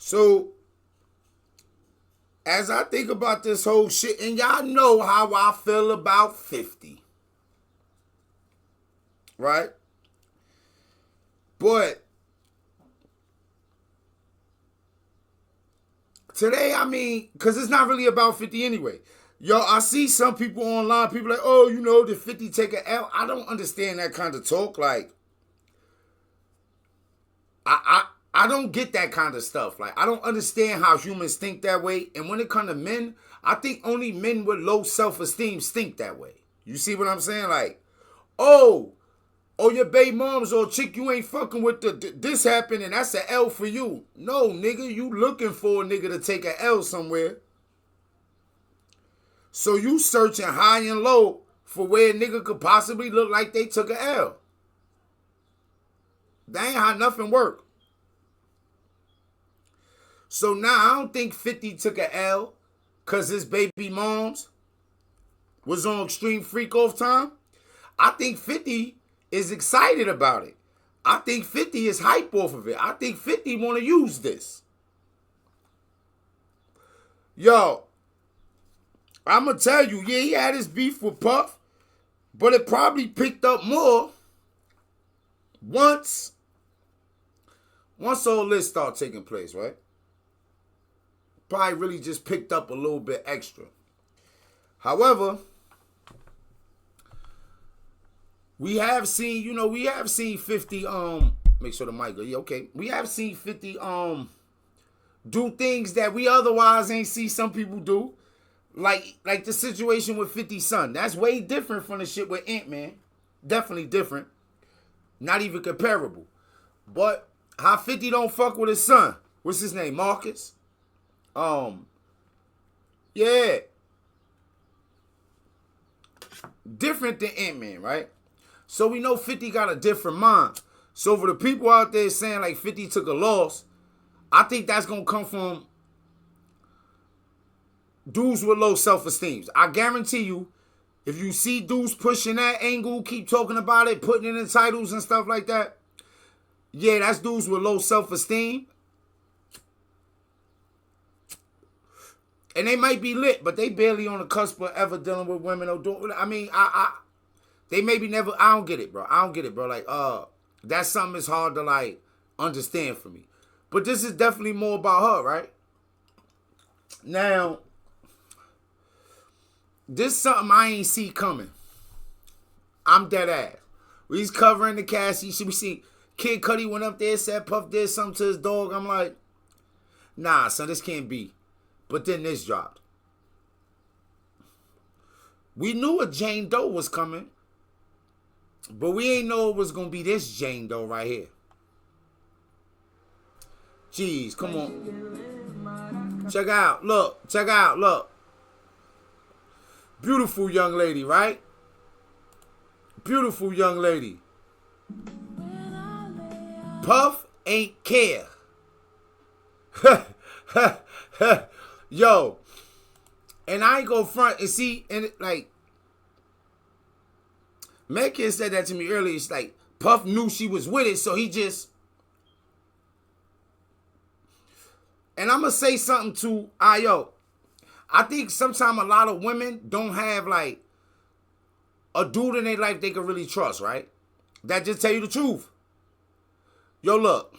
So, as I think about this whole shit, and y'all know how I feel about 50. Right? But today, I mean, because it's not really about 50 anyway. Yo, I see some people online, people like, oh, you know, did 50 take an L? I don't understand that kind of talk. Like, I don't get that kind of stuff. Like, I don't understand how humans think that way. And when it comes to men, I think only men with low self-esteem think that way. You see what I'm saying? Like, oh, your baby moms or chick you ain't fucking with, this happened and that's an L for you. No, nigga, you looking for a nigga to take an L somewhere. So you searching high and low for where a nigga could possibly look like they took an L. That ain't how nothing work. So now I don't think 50 took an L because his baby moms was on extreme freak off time. I think 50 is excited about it. I think 50 is hype off of it. I think 50 want to use this. Yo, I'm going to tell you, yeah, he had his beef with Puff, but it probably picked up more once all this started taking place, right? Probably really just picked up a little bit extra. However, we have seen 50, make sure the mic go, yeah, okay. We have seen 50, do things that we otherwise ain't see some people do. Like the situation with 50's son. That's way different from the shit with Ant-Man. Definitely different. Not even comparable. But how 50 don't fuck with his son. What's his name? Marcus? Yeah. Different than Ant-Man, right? So we know 50 got a different mind. So for the people out there saying like 50 took a loss, I think that's going to come from dudes with low self-esteem. I guarantee you, if you see dudes pushing that angle, keep talking about it, putting it in titles and stuff like that, yeah, that's dudes with low self-esteem. And they might be lit, but they barely on the cusp of ever dealing with women or doing. I mean, they maybe never. I don't get it, bro. Like, that's something that's hard to like understand for me. But this is definitely more about her, right? Now, this is something I ain't see coming. I'm dead ass. He's covering the cast. We see Kid Cudi went up there, said Puff did something to his dog. I'm like, nah, son, this can't be. But then this dropped. We knew a Jane Doe was coming, but we ain't know it was going to be this Jane Doe right here. Jeez, come on. Check out, look. Beautiful young lady, right? Beautiful young lady. Puff ain't care. Yo, and I ain't go front and see, and like, Metcalf said that to me earlier. It's like, Puff knew she was with it, so he just, and I'm going to say something to Ayo. I think sometimes a lot of women don't have like a dude in their life they can really trust, right? That just tell you the truth. Yo, look,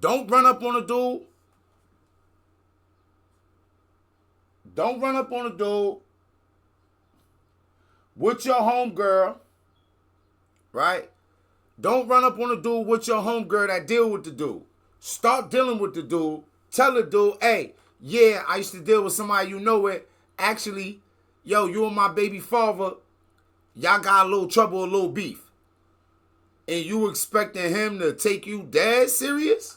don't run up on a dude. Don't run up on a dude with your homegirl, right? Don't run up on a dude with your homegirl that deal with the dude. Start dealing with the dude. Tell the dude, hey, yeah, I used to deal with somebody you know it. Actually, yo, you and my baby father, y'all got a little trouble, a little beef. And you expecting him to take you dead serious?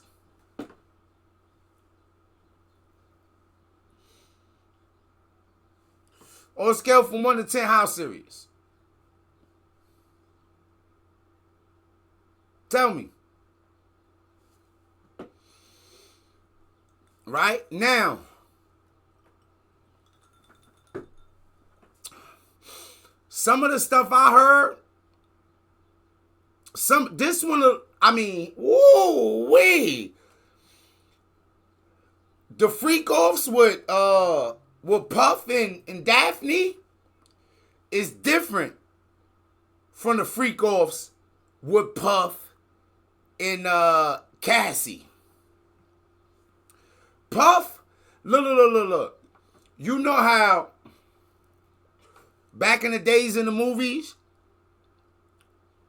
On a scale from 1 to 10, how serious? Tell me. Right? Now, some of the stuff I heard, this one, I mean, woo-wee. The freak offs with Puff and Daphne is different from the freak offs with Puff and Cassie. Puff, look. You know how back in the days in the movies,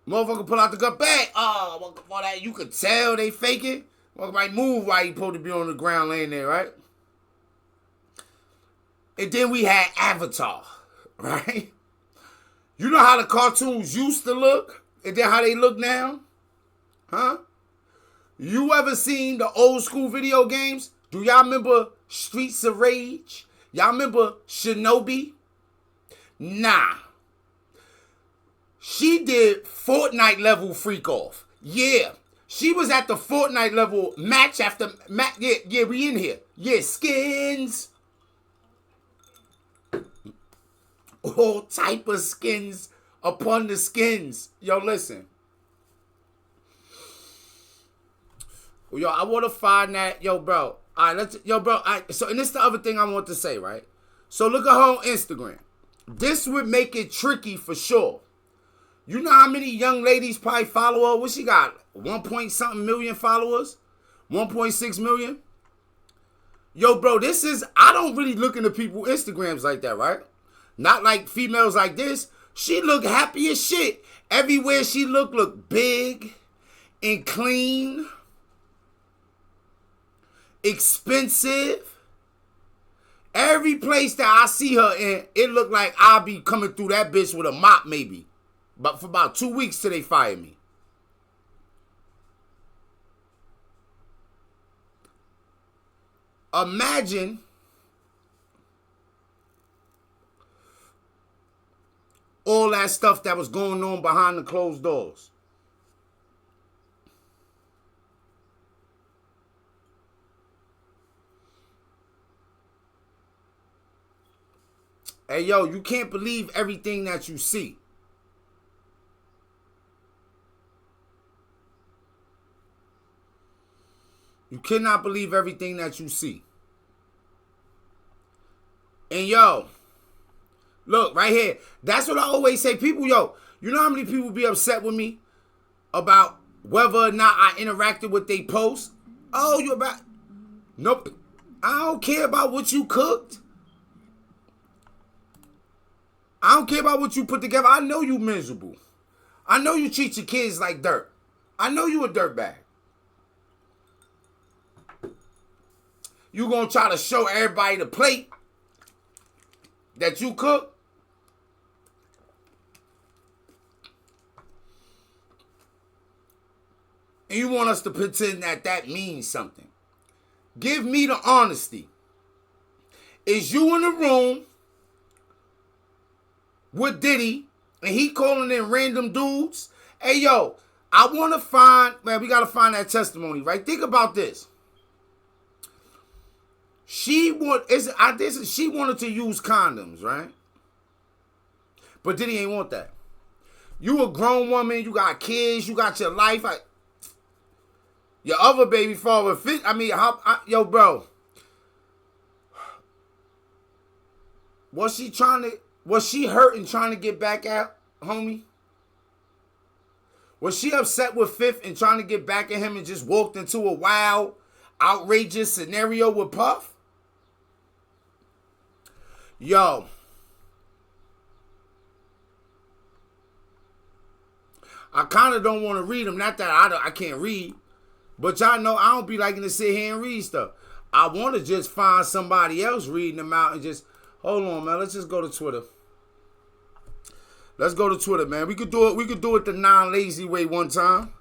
motherfucker pull out the gun, bang, oh, for that, you could tell they fake it. Motherfucker might move while he supposed to be on the ground laying there, right? And then we had Avatar, right? You know how the cartoons used to look, and then how they look now? Huh? You ever seen the old school video games? Do y'all remember Streets of Rage? Y'all remember Shinobi? Nah. She did Fortnite level freak off. Yeah. She was at the Fortnite level match after match. Yeah, we in here. Yeah, skins. All type of skins upon the skins. Yo, listen. Yo, I want to find that. Yo, bro. All right, so, and this is the other thing I want to say, right? So, look at her on Instagram. This would make it tricky for sure. You know how many young ladies probably follow her? What she got? 1 point something million followers? 1.6 million? Yo, bro, I don't really look into people's Instagrams like that, right? Not like females like this. She look happy as shit. Everywhere she look big and clean. Expensive. Every place that I see her in, it look like I'll be coming through that bitch with a mop maybe. But for about 2 weeks till they fire me. Imagine all that stuff that was going on behind the closed doors. Hey, yo, you can't believe everything that you see. You cannot believe everything that you see. And, yo, look, right here. That's what I always say. People, yo, you know how many people be upset with me about whether or not I interacted with they posts? Oh, you about... Nope. I don't care about what you cooked. I don't care about what you put together. I know you miserable. I know you treat your kids like dirt. I know you a dirtbag. You gonna try to show everybody the plate that you cook? And you want us to pretend that that means something. Give me the honesty. Is you in the room with Diddy and he calling in random dudes? Hey, yo, I want to find, man, we got to find that testimony, right? Think about this. She wanted to use condoms, right? But Diddy ain't want that. You a grown woman, you got kids, you got your life. Your other baby father, yo, bro. Was she hurting trying to get back at homie? Was she upset with Fifth and trying to get back at him and just walked into a wild, outrageous scenario with Puff? Yo. I kind of don't want to read them. Not that I can't read. But y'all know I don't be liking to sit here and read stuff. I want to just find somebody else reading them out and just... Hold on, man. Let's just go to Twitter. Let's go to Twitter, man. We could do it the non-lazy way one time.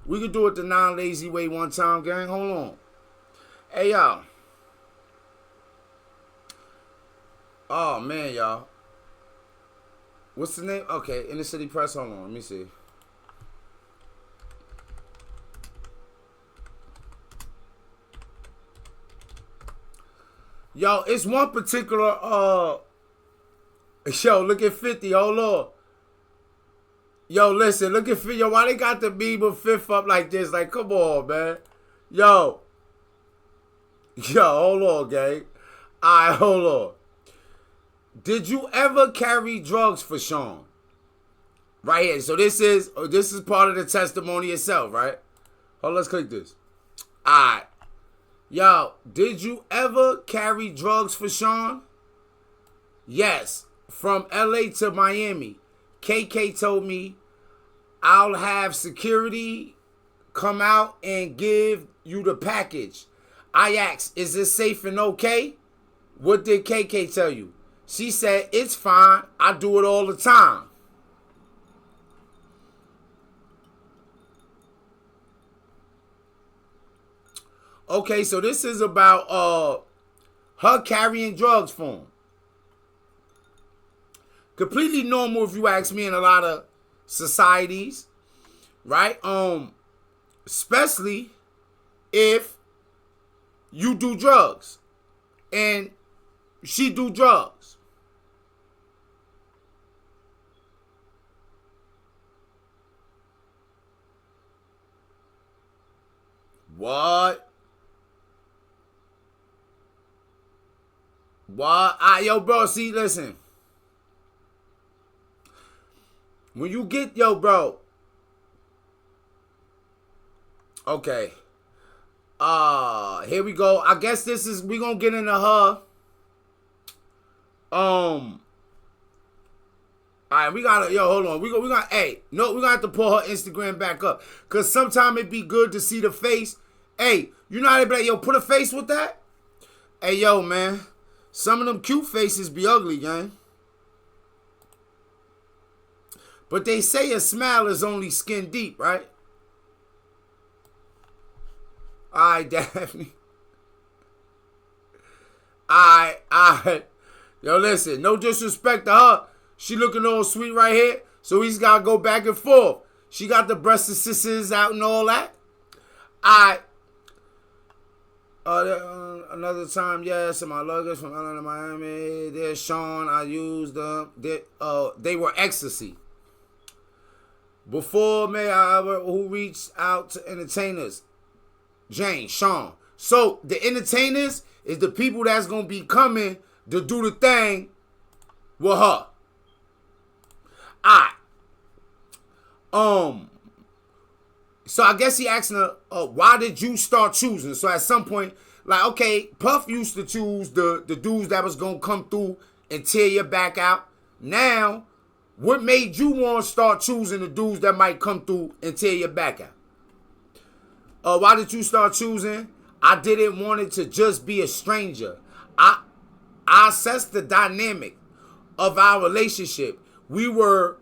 We could do it the non-lazy way one time, gang. Hold on. Hey, y'all. Oh, man, y'all. What's the name? Okay, Inner City Press. Hold on. Let me see. Yo, it's one particular, yo, look at 50, hold on. Yo, listen, look at 50, yo, why they got the meme of Fifth up like this? Like, come on, man. Yo, Yo, hold on, gang. All right, hold on. Did you ever carry drugs for Sean? Right here. So this is part of the testimony itself, right? Hold on, let's click this. All right. Yo, did you ever carry drugs for Sean? Yes. From LA to Miami. KK told me I'll have security come out and give you the package. I asked, is this safe and okay? What did KK tell you? She said, it's fine. I do it all the time. Okay, so this is about her carrying drugs for him. Completely normal if you ask me in a lot of societies, right? Especially if you do drugs and she do drugs. What? Yo, bro, see, listen. When you get, yo, bro. Okay. Here we go. I guess we gonna get into her. Alright, we gotta, hold on. We gonna have to pull her Instagram back up. Cause sometimes it be good to see the face. Hey, you know how they be like, yo, put a face with that? Hey, yo, man. Some of them cute faces be ugly, gang. But they say a smile is only skin deep, right? Alright, Daphne. Alright. Yo, listen, no disrespect to her. She looking all sweet right here. So he's got to go back and forth. She got the breast and sisters out and all that. Alright. Another time, yes, in my luggage from LA to Miami. There's Sean. I used them. They were ecstasy. Before me, who reached out to entertainers? Jane, Sean. So the entertainers is the people that's gonna be coming to do the thing with her. So I guess he asking her, why did you start choosing? So at some point, like, okay, Puff used to choose the dudes that was gonna come through and tear your back out. Now, what made you want to start choosing the dudes that might come through and tear your back out? Why did you start choosing? I didn't want it to just be a stranger. I assessed the dynamic of our relationship. We were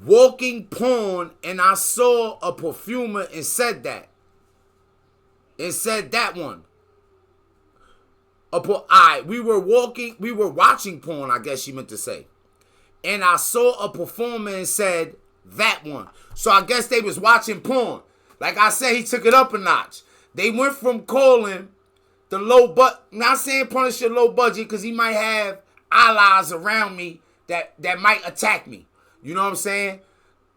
walking porn and I saw a perfumer and said that. And said that one. We were watching porn, I guess she meant to say. And I saw a performer and said that one. So I guess they was watching porn. Like I said, he took it up a notch. They went from calling the not saying Punisher low budget, because he might have allies around me that might attack me. You know what I'm saying?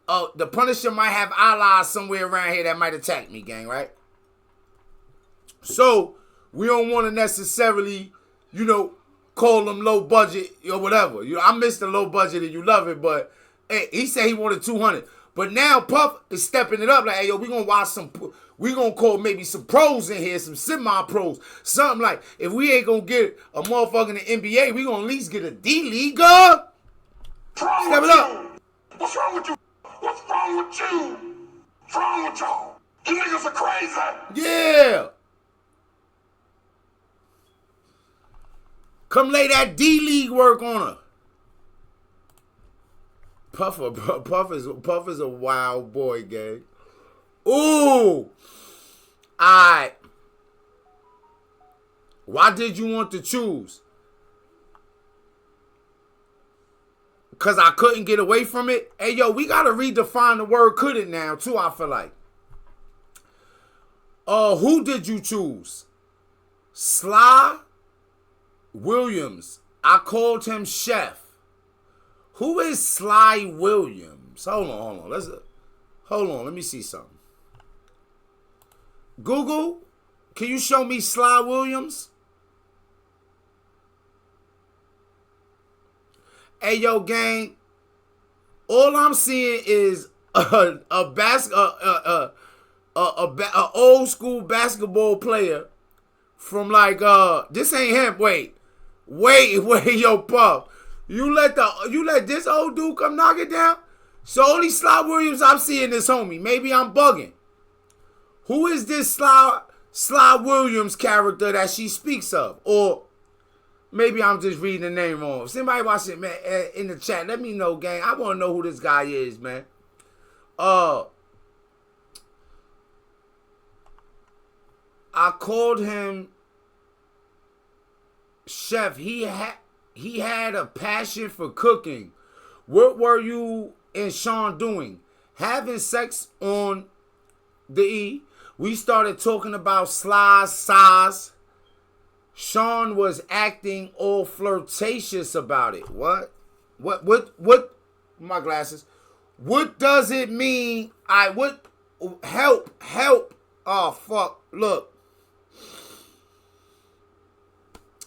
The Punisher might have allies somewhere around here that might attack me, gang, right? So we don't want to necessarily, call them low budget or whatever. I miss the low budget and you love it, but hey, he said he wanted 200. But now Puff is stepping it up. Like, hey, yo, we gonna watch we gonna call maybe some pros in here, some semi-pros. Something like, if we ain't gonna get a motherfucker in the NBA, we gonna at least get a D-Leaguer. Step it up. What's wrong with you? What's wrong with you? What's wrong with y'all? You niggas are crazy. Yeah. Come lay that D-League work on her. Puff is a wild boy, gang. Ooh. Alright. Why did you want to choose? Because I couldn't get away from it? Hey, yo, we got to redefine the word couldn't now, too, I feel like. Who did you choose? Sly Williams. I called him Chef. Who is Sly Williams? Hold on. Let me see something. Google, Can you show me Sly Williams? Hey, yo, gang. All I'm seeing is a old school basketball player from like this ain't him. Wait, yo, Puff. You let this old dude come knock it down? So only Sly Williams I'm seeing is homie. Maybe I'm bugging. Who is this Sly Williams character that she speaks of? Or maybe I'm just reading the name wrong. If somebody watch it, man, in the chat, let me know, gang. I want to know who this guy is, man. I called him Chef. He had a passion for cooking. What were you and Sean doing? Having sex on the E. We started talking about Sly's size. Sean was acting all flirtatious about it. What? My glasses. What does it mean? Help. Oh, fuck. Look.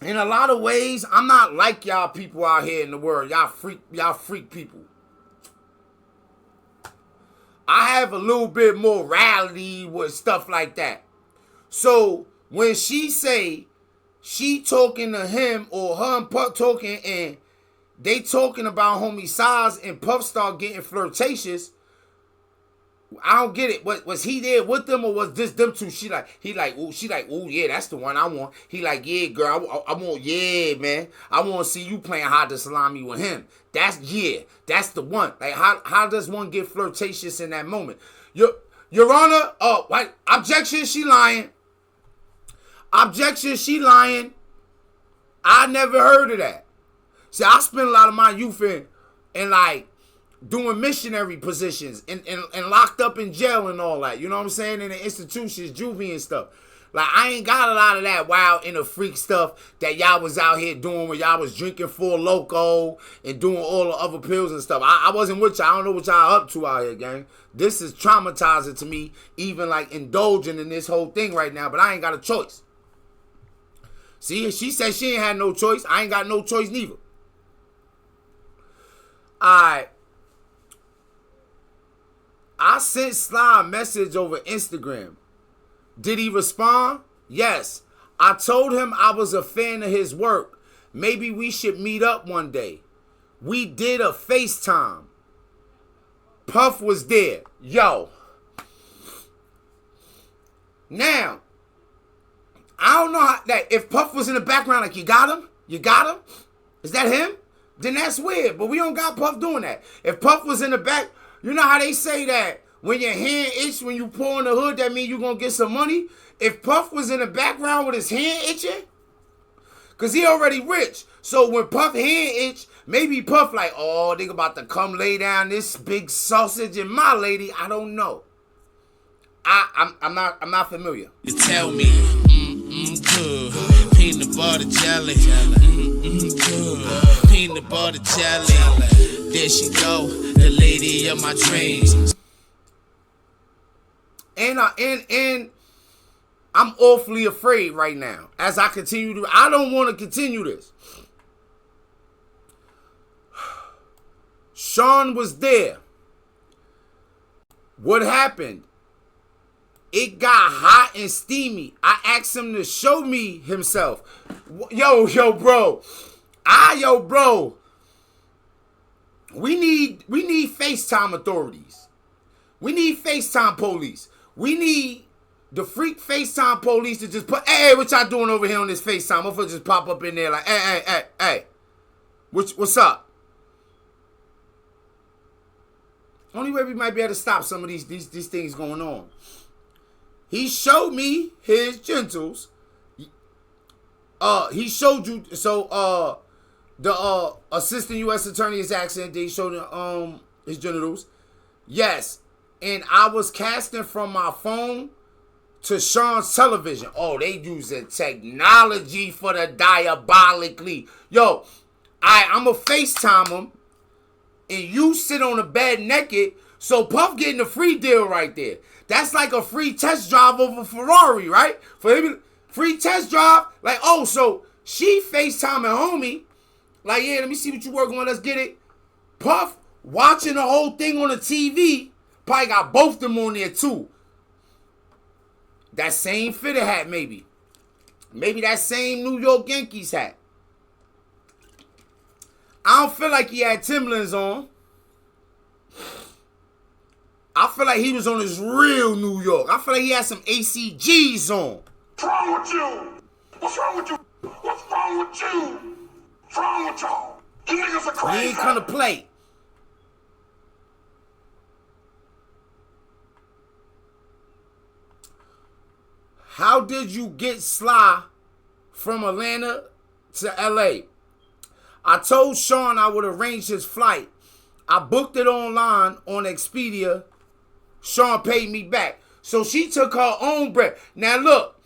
In a lot of ways, I'm not like y'all people out here in the world. Y'all freak people. I have a little bit morality with stuff like that. So when she say she talking to him or her and Puff talking and they talking about homie size and Puff start getting flirtatious, I don't get it. Was he there with them or was this them two? She like, ooh, yeah, that's the one I want. He like, yeah, girl, I want, yeah, man. I want to see you playing hide the salami with him. That's the one. Like, how does one get flirtatious in that moment? Your Honor, objection, she lying. Objection, she lying. I never heard of that. See, I spent a lot of my youth in like, doing missionary positions and locked up in jail and all that. You know what I'm saying? In the institutions, juvie and stuff. Like, I ain't got a lot of that wild inner freak stuff that y'all was out here doing when y'all was drinking Four Loko and doing all the other pills and stuff. I wasn't with y'all. I don't know what y'all up to out here, gang. This is traumatizing to me, even like indulging in this whole thing right now, but I ain't got a choice. See, she said she ain't had no choice. I ain't got no choice neither. Alright. I sent Sly a message over Instagram. Did he respond? Yes. I told him I was a fan of his work. Maybe we should meet up one day. We did a FaceTime. Puff was there. Yo. Now, I don't know how that if Puff was in the background like, you got him? You got him? Is that him? Then that's weird. But we don't got Puff doing that. If Puff was in the back, you know how they say that when your hand itch when you pull in the hood, that means you're going to get some money? If Puff was in the background with his hand itching, because he already rich. So when Puff hand itch, maybe Puff like, oh, they about to come lay down this big sausage in my lady. I don't know. I'm not familiar. You tell me, good. Peanut butter jelly, good. Peanut butter jelly. There she go, the lady of my dreams. And I'm awfully afraid right now as I continue to. I don't want to continue this. Sean was there. What happened? It got hot and steamy. I asked him to show me himself. Yo, bro. Bro. We need FaceTime authorities. We need FaceTime police. We need the freak FaceTime police to just put, hey, what y'all doing over here on this FaceTime? Motherfucker just pop up in there like, hey. What's up? Only way we might be able to stop some of these things going on. He showed me his genitals. He showed you, so the assistant U.S. attorney's accent, he showed his genitals. Yes. And I was casting from my phone to Sean's television. Oh, they using technology for the diabolically. Yo, I'm going to FaceTime him. And you sit on the bed naked. So Puff getting a free deal right there. That's like a free test drive over Ferrari, right? For him, free test drive. Like, oh, so she FaceTiming homie. Like, yeah, let me see what you working on. Let's get it. Puff watching the whole thing on the TV. Probably got both them on there too. That same fitted hat, maybe. Maybe that same New York Yankees hat. I don't feel like he had Timberlands on. I feel like he was on his real New York. I feel like he had some ACGs on. What's wrong with you? What's wrong with you? What's wrong with you? What's wrong with y'all? You niggas are crazy. He ain't come to play. How did you get Sly from Atlanta to LA? I told Sean I would arrange his flight. I booked it online on Expedia. Sean paid me back. So she took her own bread. Now look,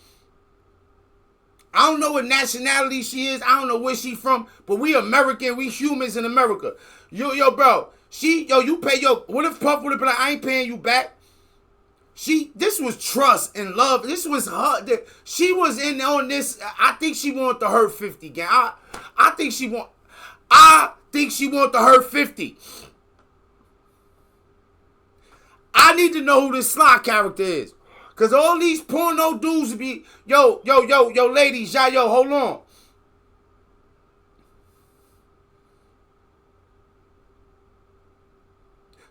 I don't know what nationality she is. I don't know where she from. But we American. We humans in America. Yo, bro. You pay what if Puff would have been like, I ain't paying you back? This was trust and love. This was her. She was in on this. I think she wanted to hurt 50, gang. I think she wanted to hurt 50. I need to know who this Sly character is. Because all these porno dudes be, yo, ladies, yo, hold on.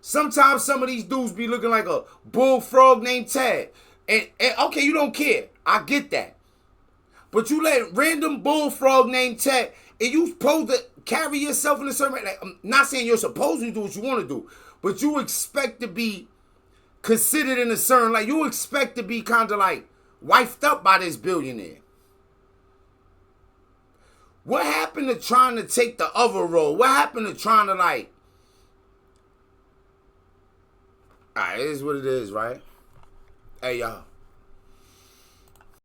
Sometimes some of these dudes be looking like a bullfrog named Tad. And okay, you don't care. I get that. But you let random bullfrog named Tad, and you supposed to carry yourself in a certain way. Like, I'm not saying you're supposed to do what you want to do, but you expect to be considered in a certain, like, you expect to be kind of like wifed up by this billionaire. What happened to trying to take the other role? What happened to trying to like, all right, it is what it is, right? Hey, y'all.